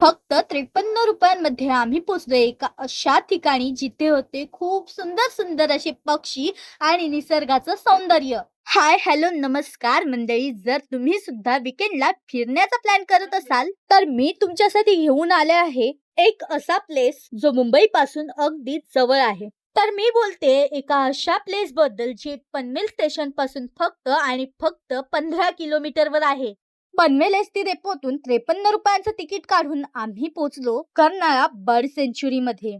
फक्त 53 रुपयांमध्ये आम्ही पोहोचलो एका अशा ठिकाणी जिथे होते खूप सुंदर सुंदर असे पक्षी आणि निसर्गाचं सौंदर्य. हाय हॅलो नमस्कार मंडळी, जर तुम्ही सुद्धा विकेंडला फिरण्याचा प्लॅन करत असाल तर मी तुमच्यासाठी घेऊन आले आहे एक असा प्लेस जो मुंबई पासून अगदी जवळ आहे. तर मी बोलते एका अशा प्लेस बद्दल जे पनवेल स्टेशन पासून फक्त आणि फक्त 15 किलोमीटरवर आहे. पनवेल एसटी डेपोतून 53 रुपयांचं तिकीट काढून आम्ही पोहोचलो कर्नाळा बर्ड सेंच्युरी मध्ये.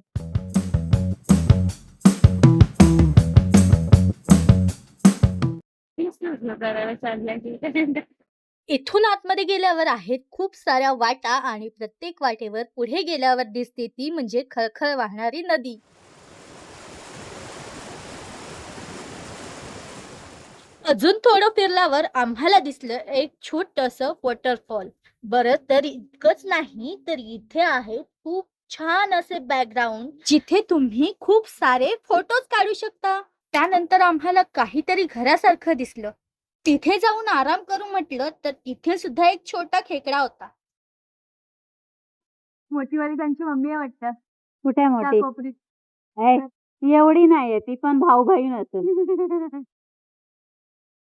इथून आतमध्ये गेल्यावर आहेत खूप साऱ्या वाटा आणि प्रत्येक वाटेवर पुढे गेल्यावर दिसते ती म्हणजे खळखळ वाहणारी नदी. अजून थोडं फिरल्यावर आम्हाला दिसलं एक छोटंसं वॉटरफॉल. बरं, तर इतकंच नाही तर इथे आहे खूप छान असे बॅकग्राऊंड जिथे तुम्ही खूप सारे फोटोज काढू शकता. त्यानंतर आम्हाला काहीतरी घरासारखं दिसलं. तिथे जाऊन आराम करू म्हटलं तर तिथे सुद्धा एक छोटा खेकडा होता. मोठीवाली त्यांची मम्मी आहे वाटतं. कुठे त्या मोठी कोपरीत. ऐ, ती एवढी नाहीये, ती पण भाऊ बहीण असेल.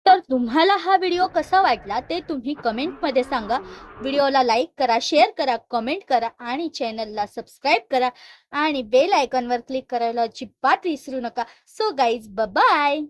तर तुम्हाला हा व्हिडिओ कसा वाटला ते तुम्ही कमेंटमध्ये सांगा. व्हिडिओला लाईक करा, शेअर करा, कमेंट करा आणि चॅनलला सबस्क्राईब करा आणि बेल आयकॉनवर क्लिक करायला अजिबात विसरू नका. So guys, bye.